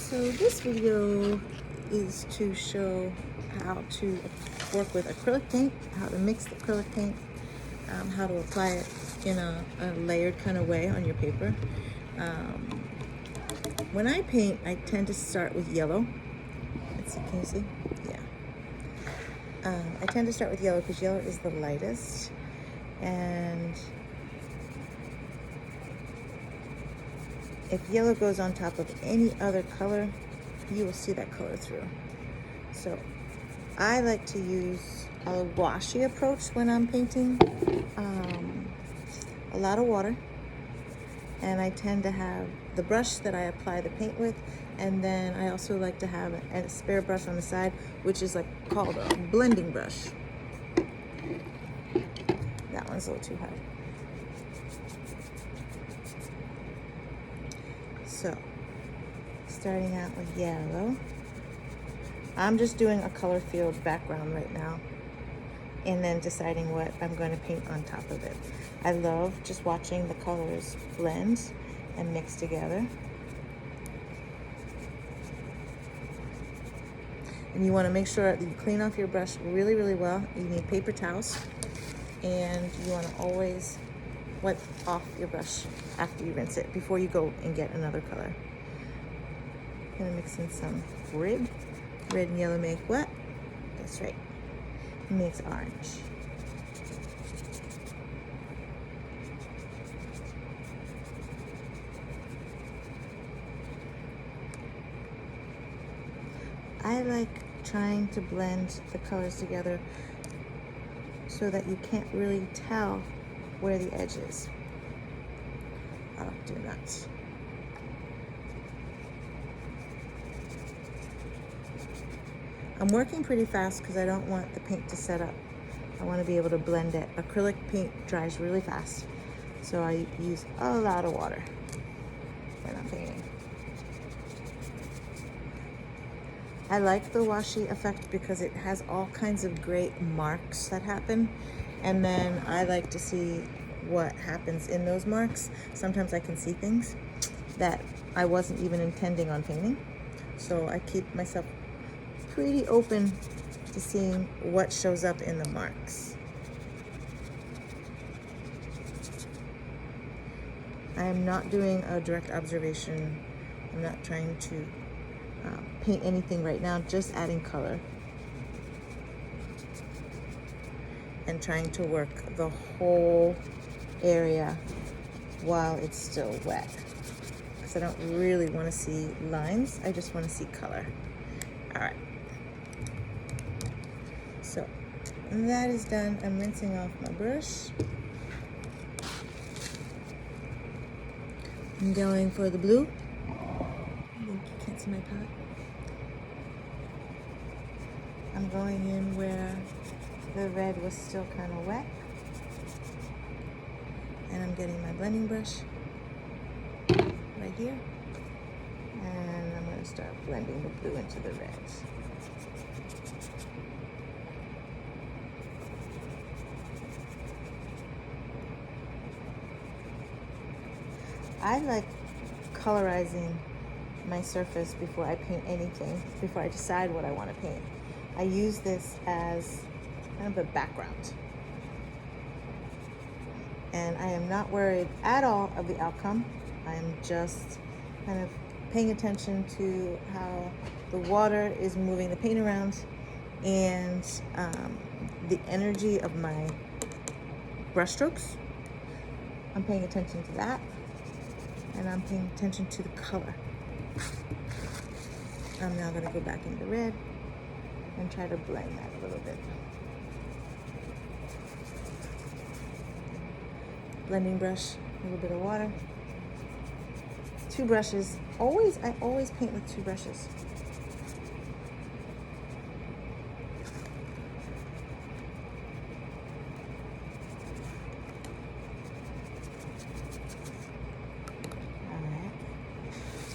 So this video is to show how to work with acrylic paint, how to mix the acrylic paint, how to apply it in a layered kind of way on your paper. When I paint, I tend to start with yellow. Let's see, can you see? Yeah. I tend to start with yellow because yellow is the lightest. And if yellow goes on top of any other color, you will see that color through. So I like to use a washy approach when I'm painting. A lot of water, and I tend to have the brush that I apply the paint with, and then I also like to have a spare brush on the side, which is like called a blending brush. That one's a little too high. So, starting out with yellow. I'm just doing a color field background right now, and then deciding what I'm going to paint on top of it. I love just watching the colors blend and mix together. And you want to make sure that you clean off your brush really, really well. You need paper towels, and you want to always wipe off your brush after you rinse it before you go and get another color. I'm going to mix in some red. Red and yellow make what? That's right. It makes orange. I like trying to blend the colors together so that you can't really tell where the edge is. I'll do that. I'm working pretty fast because I don't want the paint to set up. I want to be able to blend it. Acrylic paint dries really fast, so I use a lot of water when I'm painting. I like the washi effect because it has all kinds of great marks that happen, and then I like to see what happens in those marks. Sometimes I can see things that I wasn't even intending on painting, so I keep myself pretty open to seeing what shows up in the marks. I am not doing a direct observation. I'm not trying to paint anything right now, just adding color and trying to work the whole area while it's still wet, because I don't really want to see lines. I just want to see color. All right. So that is done. I'm rinsing off my brush. I'm going for the blue. I think you can't see my palette. I'm going in where the red was still kind of wet. And I'm getting my blending brush right here. And I'm going to start blending the blue into the red. I like colorizing my surface before I paint anything, before I decide what I want to paint. I use this as kind of a background. And I am not worried at all of the outcome. I am just kind of paying attention to how the water is moving the paint around, and the energy of my brush strokes. I'm paying attention to that. And I'm paying attention to the color. I'm now going to go back into red and try to blend that a little bit. Blending brush, a little bit of water. 2 brushes. I always paint with 2 brushes.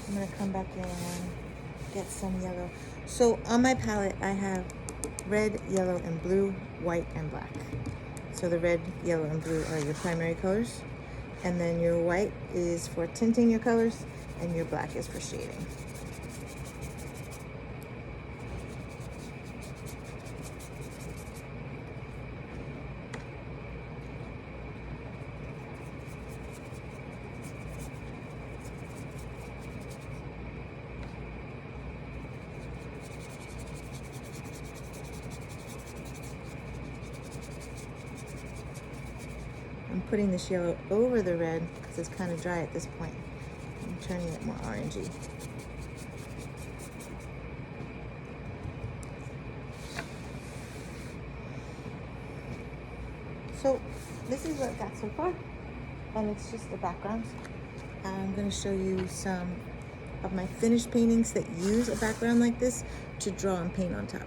I'm going to come back in and get some yellow. So on my palette, I have red, yellow, and blue, white, and black. So the red, yellow, and blue are your primary colors. And then your white is for tinting your colors, and your black is for shading. I'm putting this yellow over the red because it's kind of dry at this point. I'm turning it more orangey. So this is what I've got so far, and it's just the background. I'm going to show you some of my finished paintings that use a background like this to draw and paint on top.